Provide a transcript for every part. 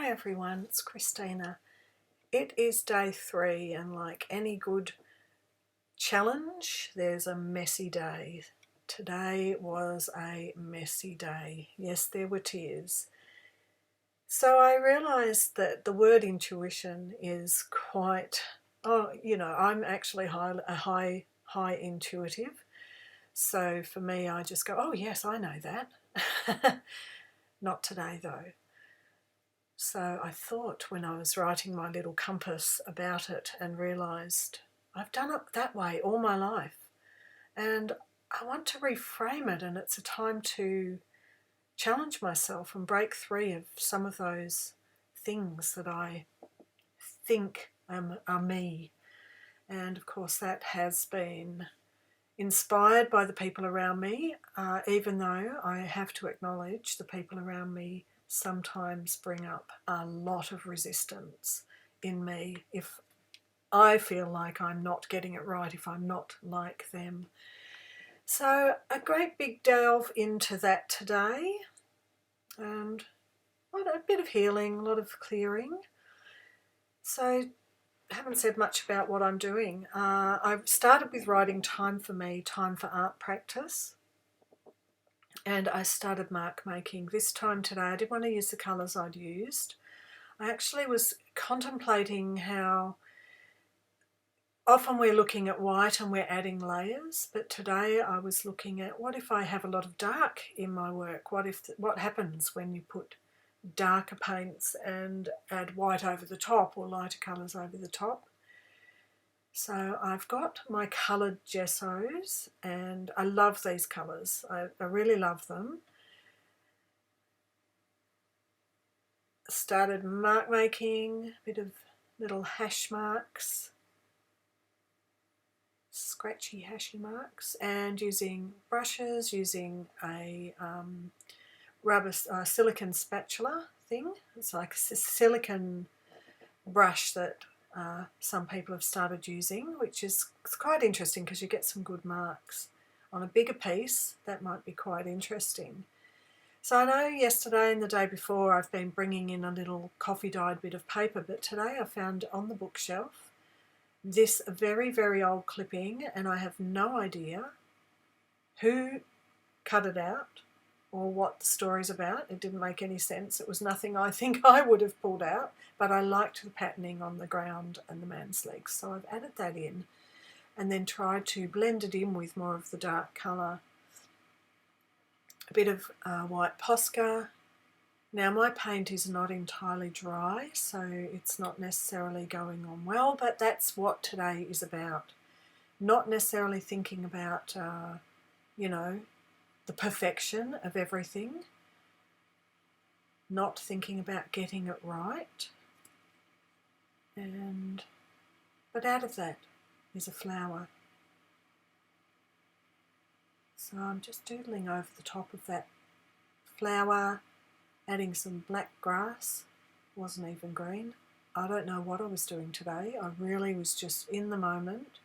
Hi everyone, it's Christina. It is day 3 and like any good challenge, there's a messy day. Today was a messy day. Yes, there were tears. So I realised that the word intuition is quite, I'm actually high intuitive. So for me, I just go, oh yes, I know that. Not today though. So I thought when I was writing my little compass about it and realised I've done it that way all my life and I want to reframe it, and it's a time to challenge myself and break free of some of those things that I think are me. And of course that has been inspired by the people around me, even though I have to acknowledge the people around me sometimes bring up a lot of resistance in me if I feel like I'm not getting it right, if I'm not like them. So a great big delve into that today, and a bit of healing, a lot of clearing. So I haven't said much about what I'm doing. I've started with writing Time for Me, Time for Art Practice. And I started mark making. This time today I didn't want to use the colours I'd used. I actually was contemplating how often we're looking at white and we're adding layers, but today I was looking at what if I have a lot of dark in my work? What happens when you put darker paints and add white over the top or lighter colours over the top? So I've got my coloured gessos and I love these colours. I really love them. Started mark making, a bit of little hash marks, scratchy hashy marks, and using brushes, using a rubber silicone spatula thing. It's like a silicone brush that some people have started using, which is quite interesting because you get some good marks. On a bigger piece, that might be quite interesting. So I know yesterday and the day before I've been bringing in a little coffee dyed bit of paper, but today I found on the bookshelf this very, very old clipping, and I have no idea who cut it out or what the story's about. It didn't make any sense. It was nothing I think I would have pulled out, but I liked the patterning on the ground and the man's legs, so I've added that in and then tried to blend it in with more of the dark colour. A bit of white Posca. Now my paint is not entirely dry, so it's not necessarily going on well, but that's what today is about. Not necessarily thinking about, the perfection of everything, not thinking about getting it right, but out of that is a flower. So I'm just doodling over the top of that flower, adding some black grass, wasn't even green. I don't know what I was doing today. I really was just in the moment.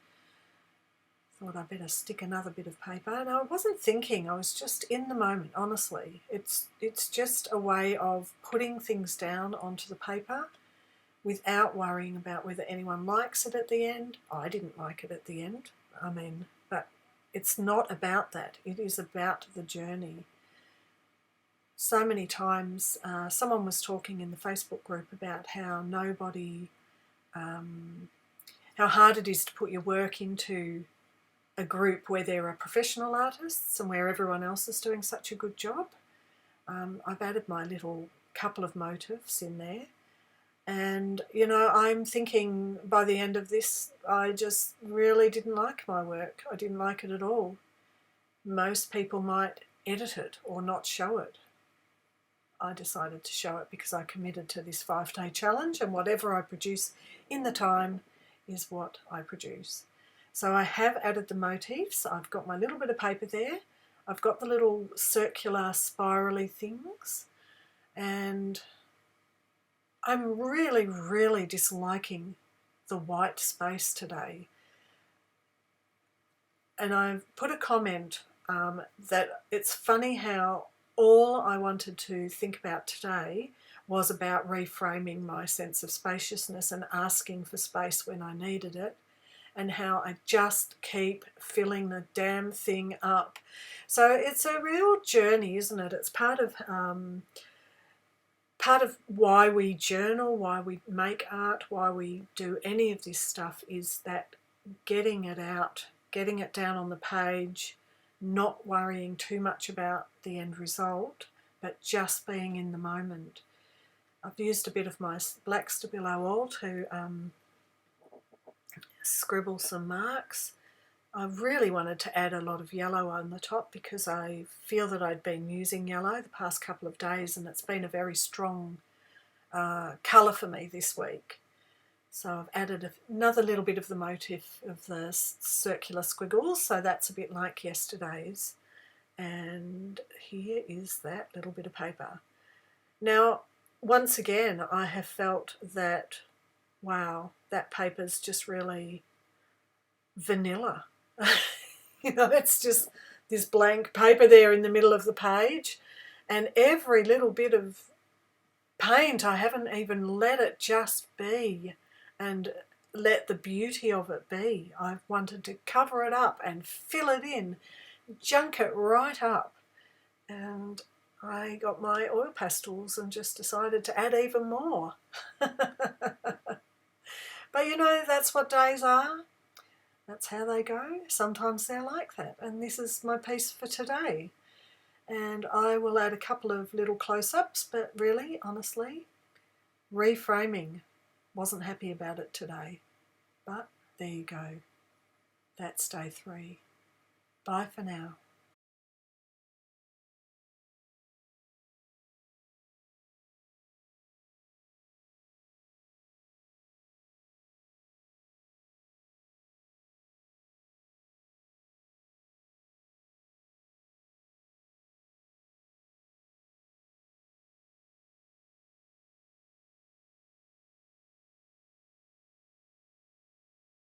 Thought I'd better stick another bit of paper. And I wasn't thinking, I was just in the moment, honestly. It's just a way of putting things down onto the paper without worrying about whether anyone likes it at the end. I didn't like it at the end, but it's not about that. It is about the journey. So many times, someone was talking in the Facebook group about how how hard it is to put your work into a group where there are professional artists and where everyone else is doing such a good job. I've added my little couple of motifs in there. And, I'm thinking by the end of this, I just really didn't like my work. I didn't like it at all. Most people might edit it or not show it. I decided to show it because I committed to this 5-day challenge, and whatever I produce in the time is what I produce. So I have added the motifs. I've got my little bit of paper there. I've got the little circular spirally things, and I'm really, really disliking the white space today. And I've put a comment that it's funny how all I wanted to think about today was about reframing my sense of spaciousness and asking for space when I needed it, and how I just keep filling the damn thing up. So it's a real journey, isn't it? It's part of why we journal, why we make art, why we do any of this stuff, is that getting it out, getting it down on the page, not worrying too much about the end result, but just being in the moment. I've used a bit of my black Stabilo oil to scribble some marks. I really wanted to add a lot of yellow on the top because I feel that I'd been using yellow the past couple of days, and it's been a very strong colour for me this week. So I've added another little bit of the motif of the circular squiggles, so that's a bit like yesterday's. And here is that little bit of paper. Now, once again, I have felt that, wow, that paper's just really vanilla. You know, it's just this blank paper there in the middle of the page, and every little bit of paint, I haven't even let it just be and let the beauty of it be. I've wanted to cover it up and fill it in, junk it right up. And I got my oil pastels and just decided to add even more. But you know, that's what days are. That's how they go. Sometimes they're like that. And this is my piece for today. And I will add a couple of little close-ups, but really, honestly, reframing. Wasn't happy about it today. But there you go. That's day 3. Bye for now.